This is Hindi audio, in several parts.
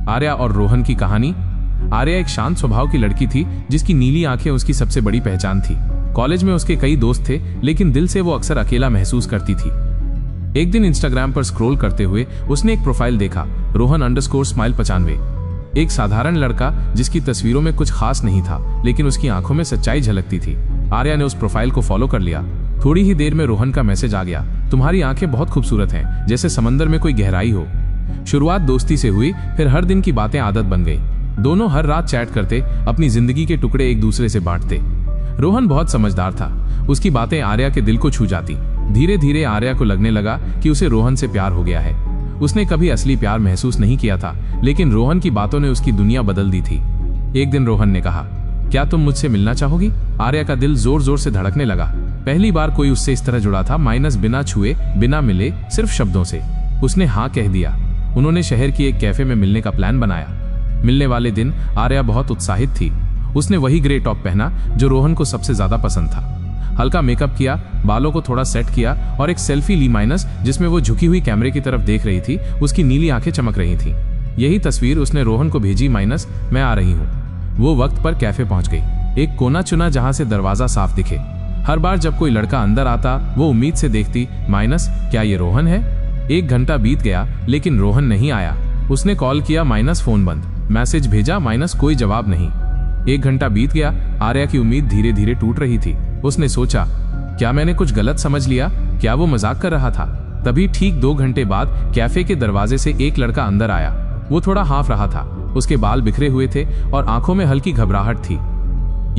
आर्या और रोहन की कहानी। आर्या एक शांत स्वभाव की लड़की थी जिसकी नीली आंखें उसकी सबसे बड़ी पहचान थी। कॉलेज में उसके कई दोस्त थे, लेकिन दिल से वो अक्सर अकेला महसूस करती थी। एक दिन इंस्टाग्राम पर स्क्रॉल करते हुए उसने एक प्रोफाइल देखा, रोहन_smile95। एक साधारण लड़का जिसकी तस्वीरों में कुछ खास नहीं था, लेकिन उसकी आंखों में सच्चाई झलकती थी। आर्या ने उस प्रोफाइल को फॉलो कर लिया। थोड़ी ही देर में रोहन का मैसेज आ गया, तुम्हारी आंखें बहुत खूबसूरत हैं, जैसे समंदर में कोई गहराई हो। शुरुआत दोस्ती से हुई, फिर हर दिन की बातें आदत बन गई। दोनों हर रात चैट करते, अपनी जिंदगी के टुकड़े एक दूसरे से बांटते। रोहन बहुत समझदार था, उसकी बातें आर्या के दिल को छू जाती। धीरे धीरे आर्या को लगने लगा कि उसे रोहन से प्यार हो गया है। उसने कभी असली प्यार महसूस नहीं किया था, लेकिन रोहन की बातों ने उसकी दुनिया बदल दी थी। एक दिन रोहन ने कहा, क्या तुम मुझसे मिलना चाहोगी? आर्या का दिल जोर जोर से धड़कने लगा। पहली बार कोई उससे इस तरह जुड़ा था, बिना छुए, बिना मिले, सिर्फ शब्दों से। उसने हाँ कह दिया। उन्होंने शहर की एक कैफे में मिलने का प्लान बनाया। मिलने वाले दिन आर्या बहुत उत्साहित थी। उसने वही ग्रे टॉप पहना जो रोहन को सबसे ज्यादा पसंद था। हल्का मेकअप किया, बालों को थोड़ा सेट किया और एक सेल्फी ली। जिसमें वो झुकी हुई कैमरे की तरफ देख रही थी, उसकी नीली आंखें चमक रही थी। यही तस्वीर उसने रोहन को भेजी, मैं आ रही हूँ। वो वक्त पर कैफे पहुंच गई। एक कोना चुना जहां से दरवाजा साफ दिखे। हर बार जब कोई लड़का अंदर आता, वो उम्मीद से देखती, क्या ये रोहन है? 1 घंटा बीत गया, लेकिन रोहन नहीं आया। उसने कॉल किया, फोन बंद। मैसेज भेजा, कोई जवाब नहीं। 1 घंटा बीत गया। आर्या की उम्मीद धीरे धीरे टूट रही थी। उसने सोचा, क्या मैंने कुछ गलत समझ लिया? क्या वो मजाक कर रहा था? तभी ठीक 2 घंटे बाद कैफे के दरवाजे से एक लड़का अंदर आया। वो थोड़ा हाफ रहा था, उसके बाल बिखरे हुए थे और आंखों में हल्की घबराहट थी।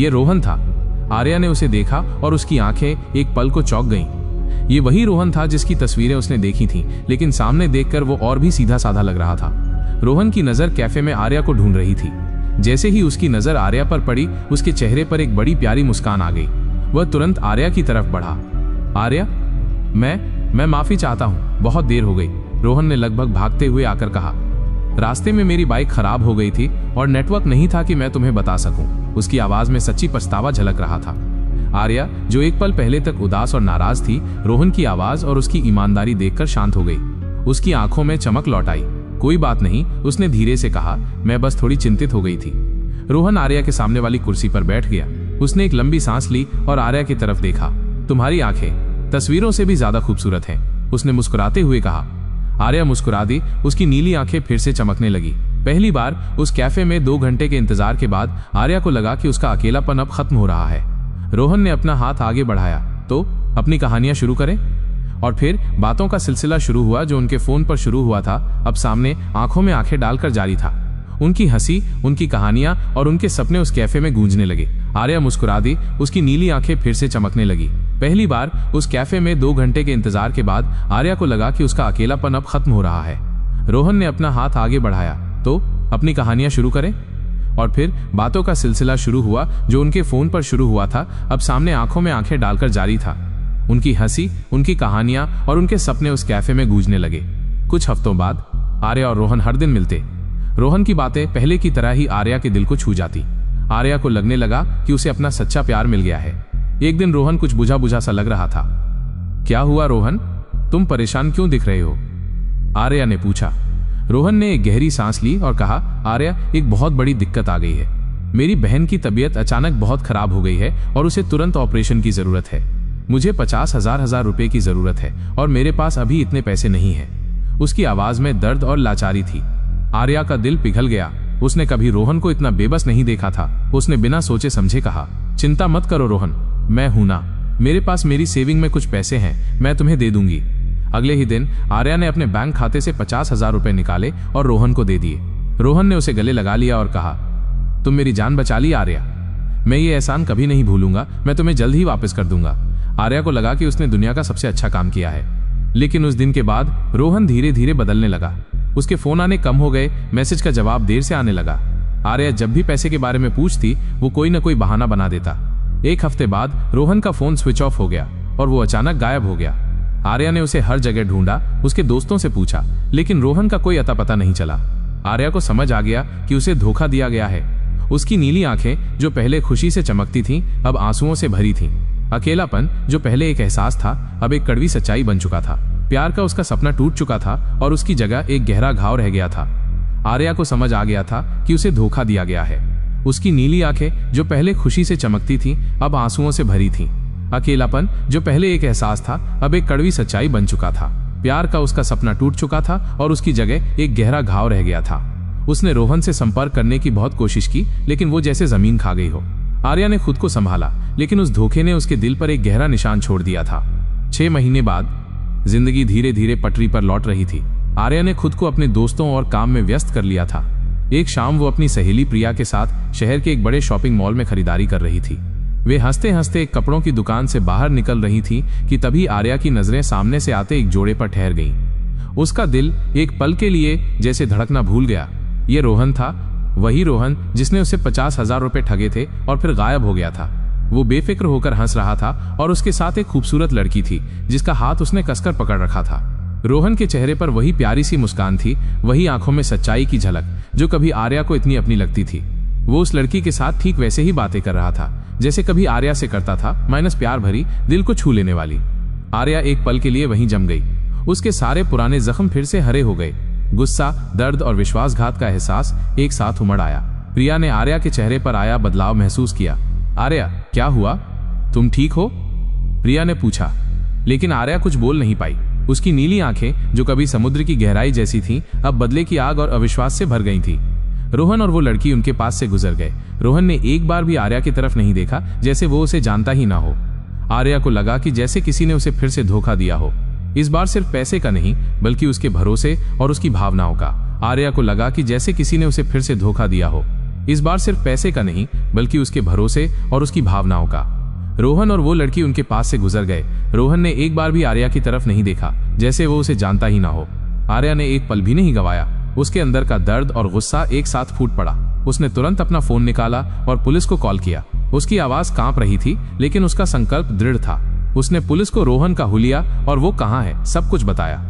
ये रोहन था। आर्या ने उसे देखा और उसकी आंखें एक पल को चौंक गईं। ये वही रोहन था जिसकी तस्वीरें उसने देखी थीं, लेकिन सामने देखकर वो और भी सीधा साधा लग रहा था। रोहन की नजर कैफे में आर्या को ढूंढ रही थी। जैसे ही उसकी नजर आर्या पर पड़ी, उसके चेहरे पर एक बड़ी प्यारी मुस्कान आ गई। वह तुरंत आर्या की तरफ बढ़ा। आर्या, मैं माफी चाहता हूँ, बहुत देर हो गई, रोहन ने लगभग भागते हुए आकर कहा। रास्ते में मेरी बाइक खराब हो गई थी और नेटवर्क नहीं था कि मैं तुम्हें बता सकूं। उसकी आवाज में सच्ची पछतावा झलक रहा था। आर्या, जो एक पल पहले तक उदास और नाराज थी, रोहन की आवाज और उसकी ईमानदारी देखकर शांत हो गई। उसकी आंखों में चमक लौट आई। कोई बात नहीं, उसने धीरे से कहा, मैं बस थोड़ी चिंतित हो गई थी। रोहन आर्या के सामने वाली कुर्सी पर बैठ गया। उसने एक लंबी सांस ली और आर्या की तरफ देखा। तुम्हारी आंखें तस्वीरों से भी ज्यादा खूबसूरत हैं, उसने मुस्कुराते हुए कहा। आर्या मुस्कुरा दी। उसकी नीली आंखें फिर से चमकने लगी। पहली बार उस कैफे में 2 घंटे के इंतजार के बाद आर्या को लगा कि उसका अकेलापन अब खत्म हो रहा है। रोहन ने अपना हाथ आगे बढ़ाया, तो अपनी कहानियां शुरू करें। और फिर बातों का सिलसिला शुरू हुआ जो उनके फोन पर शुरू हुआ था, अब सामने आंखों में आंखें डालकर जारी था। उनकी हंसी, उनकी कहानियां और उनके सपने उस कैफे में गूंजने लगे। आर्या मुस्कुरा दी। उसकी नीली आंखें फिर से चमकने लगी। पहली बार उस कैफे में 2 घंटे के इंतजार के बाद आर्या को लगा कि उसका अकेलापन अब खत्म हो रहा है। रोहन ने अपना हाथ आगे बढ़ाया, तो अपनी कहानियां शुरू करें। और फिर बातों का सिलसिला शुरू हुआ जो उनके फोन पर शुरू हुआ था, अब सामने आंखों में आंखें डालकर जारी था। उनकी हंसी, उनकी कहानियां और उनके सपने उस कैफे में गूंजने लगे। कुछ हफ्तों बाद आर्या और रोहन हर दिन मिलते। रोहन की बातें पहले की तरह ही आर्या के दिल को छू जाती। आर्या को लगने लगा कि उसे अपना सच्चा प्यार मिल गया है। एक दिन रोहन कुछ बुझा बुझा सा लग रहा था। क्या हुआ रोहन, तुम परेशान क्यों दिख रहे हो? आर्या ने पूछा। रोहन ने एक गहरी सांस ली और कहा, आर्या, एक बहुत बड़ी दिक्कत आ गई है। मेरी बहन की तबीयत अचानक बहुत खराब हो गई है और उसे तुरंत ऑपरेशन की जरूरत है। मुझे 50,000 रुपए की जरूरत है और मेरे पास अभी इतने पैसे नहीं है। उसकी आवाज में दर्द और लाचारी थी। आर्या का दिल पिघल गया। उसने कभी रोहन को इतना बेबस नहीं देखा था। उसने बिना सोचे समझे कहा, चिंता मत करो रोहन, मैं हूं ना, मेरे पास मेरी सेविंग में कुछ पैसे हैं, मैं तुम्हें दे दूंगी। अगले ही दिन आर्या ने अपने बैंक खाते से 50,000 रुपए निकाले और रोहन को दे दिए। रोहन ने उसे गले लगा लिया और कहा, तुम मेरी जान बचा ली आर्या, मैं ये एहसान कभी नहीं भूलूंगा, मैं तुम्हें जल्द ही वापस कर दूंगा। आर्या को लगा कि उसने दुनिया का सबसे अच्छा काम किया है। लेकिन उस दिन के बाद रोहन धीरे धीरे बदलने लगा। उसके फोन आने कम हो गए, मैसेज का जवाब देर से आने लगा। आर्या जब भी पैसे के बारे में पूछती, वो कोई न कोई बहाना बना देता। 1 हफ्ते बाद रोहन का फोन स्विच ऑफ हो गया और वो अचानक गायब हो गया। आर्या ने उसे हर जगह ढूंढा, उसके दोस्तों से पूछा, लेकिन रोहन का कोई अता पता नहीं चला। आर्या को समझ आ गया कि उसे धोखा दिया गया है। उसकी नीली आंखें जो पहले खुशी से चमकती थीं, अब आंसुओं से भरी थीं। अकेलापन जो पहले एक एहसास था, अब एक कड़वी सच्चाई बन चुका था। प्यार का उसका सपना टूट चुका था और उसकी जगह एक गहरा घाव रह गया था। आर्या को समझ आ गया था कि उसे धोखा दिया गया है। उसकी नीली आंखें जो पहले खुशी से चमकती थीं, अब आंसुओं से भरी थीं। अकेलापन जो पहले एक एहसास था, अब एक कड़वी सच्चाई बन चुका था। प्यार का उसका सपना टूट चुका था और उसकी जगह एक गहरा घाव रह गया था। उसने रोहन से संपर्क करने की बहुत कोशिश की, लेकिन वो जैसे जमीन खा गई हो। आर्या ने खुद को संभाला, लेकिन उस धोखे ने उसके दिल पर एक गहरा निशान छोड़ दिया था। 6 महीने बाद जिंदगी धीरे धीरे पटरी पर लौट रही थी। आर्या ने खुद को अपने दोस्तों और काम में व्यस्त कर लिया था। एक शाम वो अपनी सहेली प्रिया के साथ शहर के एक बड़े शॉपिंग मॉल में खरीदारी कर रही थी। वे हंसते हंसते एक कपड़ों की दुकान से बाहर निकल रही थी कि तभी आर्या की नजरें सामने से आते एक जोड़े पर ठहर गईं। उसका दिल एक पल के लिए जैसे धड़कना भूल गया। ये रोहन था, वही रोहन जिसने उसे 50,000 रुपए ठगे थे और फिर गायब हो गया था। वो बेफिक्र होकर हंस रहा था और उसके साथ एक खूबसूरत लड़की थी जिसका हाथ उसने कसकर पकड़ रखा था। रोहन के चेहरे पर वही प्यारी सी मुस्कान थी, वही आंखों में सच्चाई की झलक जो कभी आर्या को इतनी अपनी लगती थी। वो उस लड़की के साथ ठीक वैसे ही बातें कर रहा था जैसे कभी आर्या से करता था, माइनस प्यार भरी, दिल को छू लेने वाली। आर्या एक पल के लिए वहीं जम गई। उसके सारे पुराने जख्म फिर से हरे हो गए। गुस्सा, दर्द और विश्वासघात का एहसास एक साथ उमड़ आया। प्रिया ने आर्या के चेहरे पर आया बदलाव महसूस किया। आर्या, क्या हुआ? तुम ठीक हो? प्रिया ने पूछा, लेकिन आर्या कुछ बोल नहीं पाई। उसकी नीली आंखें जो कभी समुद्र की गहराई जैसी थीं, अब बदले की आग और अविश्वास से भर गई थीं। रोहन और वो लड़की उनके पास से गुजर गए। रोहन ने एक बार भी आर्या की तरफ नहीं देखा, जैसे वो उसे जानता ही ना हो। आर्या को लगा कि जैसे किसी ने उसे फिर से धोखा दिया हो। इस बार सिर्फ पैसे का नहीं, बल्कि उसके भरोसे और उसकी भावनाओं का। आर्या को लगा कि जैसे किसी ने उसे फिर से धोखा दिया हो। इस बार सिर्फ पैसे का नहीं, बल्कि उसके भरोसे और उसकी भावनाओं का। रोहन और वो लड़की उनके पास से गुजर गए। रोहन ने एक बार भी आर्या की तरफ नहीं देखा, जैसे वो उसे जानता ही ना हो। आर्या ने एक पल भी नहीं गंवाया। उसके अंदर का दर्द और गुस्सा एक साथ फूट पड़ा। उसने तुरंत अपना फोन निकाला और पुलिस को कॉल किया। उसकी आवाज कांप रही थी, लेकिन उसका संकल्प दृढ़ था। उसने पुलिस को रोहन का हुलिया और वो कहाँ है सब कुछ बताया।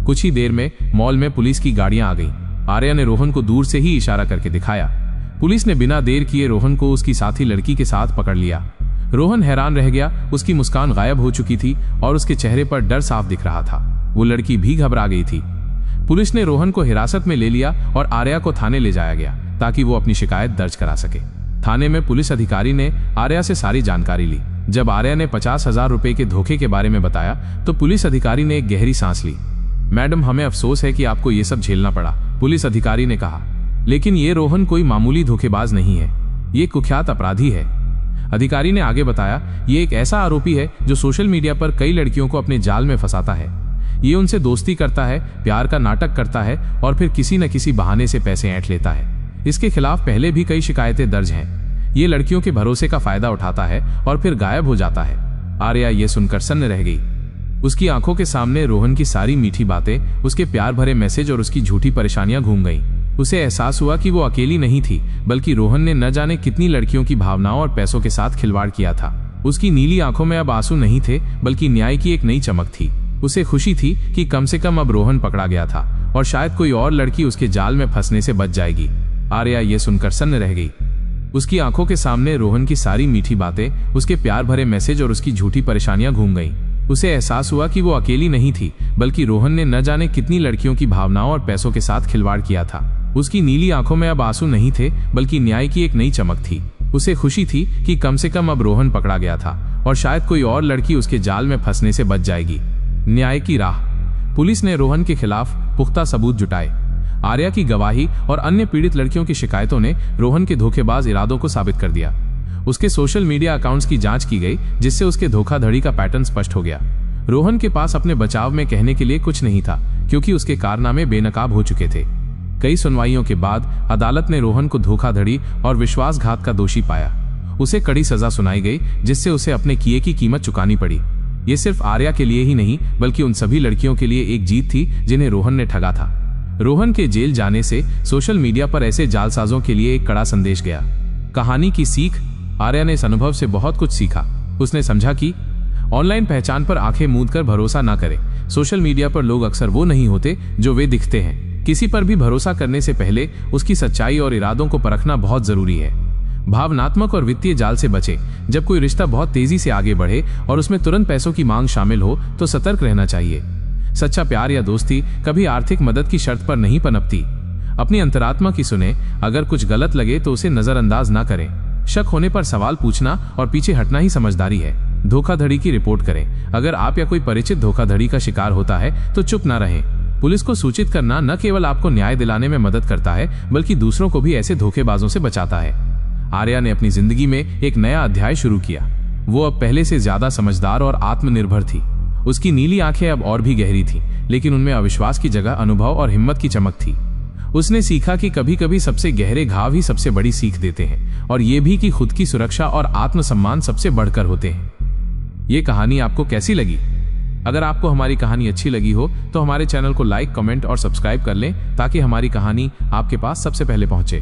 कुछ ही देर में मॉल में पुलिस की गाड़ियां आ गईं। आर्या ने रोहन को दूर से ही इशारा करके दिखाया। पुलिस ने बिना देर किए रोहन को उसकी साथी लड़की के साथ पकड़ लिया। रोहन हैरान रह गया। उसकी मुस्कान गायब हो चुकी थी और उसके चेहरे पर डर साफ दिख रहा था। वो लड़की भी घबरा गई थी। पुलिस ने रोहन को हिरासत में ले लिया और आर्या को थाने ले जाया गया ताकि वो अपनी शिकायत दर्ज करा सके। थाने में पुलिस अधिकारी ने आर्या से सारी जानकारी ली। जब आर्या ने 50,000 रुपए के धोखे के बारे में बताया तो पुलिस अधिकारी ने एक गहरी सांस ली। मैडम, हमें अफसोस है कि आपको ये सब झेलना पड़ा, पुलिस अधिकारी ने कहा। लेकिन ये रोहन कोई मामूली धोखेबाज नहीं है, ये कुख्यात अपराधी है। अधिकारी ने आगे बताया, ये एक ऐसा आरोपी है जो सोशल मीडिया पर कई लड़कियों को अपने जाल में फंसाता है। ये उनसे दोस्ती करता है, प्यार का नाटक करता है और फिर किसी न किसी बहाने से पैसे ऐंठ लेता है। इसके खिलाफ पहले भी कई शिकायतें दर्ज हैं। ये लड़कियों के भरोसे का फायदा उठाता है और फिर गायब हो जाता है। आर्या ये सुनकर सन्न रह गई। उसकी आंखों के सामने रोहन की सारी मीठी बातें, उसके प्यार भरे मैसेज और उसकी झूठी परेशानियां घूम गईं। उसे एहसास हुआ कि वो अकेली नहीं थी, बल्कि रोहन ने न जाने कितनी लड़कियों की भावनाओं और पैसों के साथ खिलवाड़ किया था। उसकी नीली आंखों में अब आंसू नहीं थे, बल्कि न्याय की एक नई चमक थी। उसे खुशी थी कि कम से कम अब रोहन पकड़ा गया था और शायद कोई और लड़की उसके जाल में फंसने से बच जाएगी। आर्या ये सुनकर सन्न रह गई। उसकी आंखों के सामने रोहन की सारी मीठी बातें, उसके प्यार भरे मैसेज और उसकी झूठी परेशानियां घूम गईं। उसे एहसास हुआ कि वो अकेली नहीं थी, बल्कि रोहन ने न जाने कितनी लड़कियों की भावनाओं और पैसों के साथ खिलवाड़ किया था। उसकी नीली आंखों में अब आंसू नहीं थे, बल्कि न्याय की एक नई चमक थी। उसे खुशी थी कि कम से कम अब रोहन पकड़ा गया था और शायद कोई और लड़की उसके जाल में फंसने से बच जाएगी। न्याय की राह। पुलिस ने रोहन के खिलाफ पुख्ता सबूत जुटाए। आर्या की गवाही और अन्य पीड़ित लड़कियों की शिकायतों ने रोहन के धोखेबाज इरादों को साबित कर दिया। उसके सोशल मीडिया अकाउंट्स की जांच की गई, जिससे उसके धोखाधड़ी का पैटर्न स्पष्ट हो गया। रोहन के पास अपने बचाव में कहने के लिए कुछ नहीं था, क्योंकि उसके कारनामे बेनकाब हो चुके थे। कई सुनवाइयों के बाद अदालत ने रोहन को धोखाधड़ी और विश्वासघात का दोषी पाया। उसे कड़ी सजा सुनाई गई, जिससे उसे अपने किए की कीमत चुकानी पड़ी। ये सिर्फ आर्या के लिए ही नहीं, बल्कि उन सभी लड़कियों के लिए एक जीत थी जिन्हें रोहन ने ठगा था। रोहन के जेल जाने से सोशल मीडिया पर ऐसे जालसाजों के लिए एक कड़ा संदेश गया। कहानी की सीख। आर्या ने इस अनुभव से बहुत कुछ सीखा। उसने समझा कि ऑनलाइन पहचान पर आंखें मूंद कर भरोसा ना करें। सोशल मीडिया पर लोग अक्सर वो नहीं होते जो वे दिखते हैं। किसी पर भी भरोसा करने से पहले उसकी सच्चाई और इरादों को परखना बहुत जरूरी है। भावनात्मक और वित्तीय जाल से बचें। जब कोई रिश्ता बहुत तेजी से आगे बढ़े और उसमें तुरंत पैसों की मांग शामिल हो तो सतर्क रहना चाहिए। सच्चा प्यार या दोस्ती कभी आर्थिक मदद की शर्त पर नहीं पनपती। अपनी अंतरात्मा की सुने, अगर कुछ गलत लगे तो उसे नजरअंदाज ना करें। शक होने पर सवाल पूछना और पीछे हटना ही समझदारी है। धोखाधड़ी की रिपोर्ट करें। अगर आप या कोई परिचित धोखाधड़ी का शिकार होता है तो चुप ना रहें। पुलिस को सूचित करना न केवल आपको न्याय दिलाने में मदद करता है, बल्कि दूसरों को भी ऐसे धोखेबाजों से बचाता है। आर्या ने अपनी जिंदगी में एक नया अध्याय शुरू किया। वो अब पहले से ज्यादा समझदार और आत्मनिर्भर थी। उसकी नीली आंखें अब और भी गहरी थीं, लेकिन उनमें अविश्वास की जगह अनुभव और हिम्मत की चमक थी। उसने सीखा कि कभी कभी सबसे गहरे घाव ही सबसे बड़ी सीख देते हैं, और ये भी कि खुद की सुरक्षा और आत्मसम्मान सबसे बढ़कर होते हैं। ये कहानी आपको कैसी लगी? अगर आपको हमारी कहानी अच्छी लगी हो तो हमारे चैनल को लाइक, कमेंट और सब्सक्राइब कर लें, ताकि हमारी कहानी आपके पास सबसे पहले पहुंचे।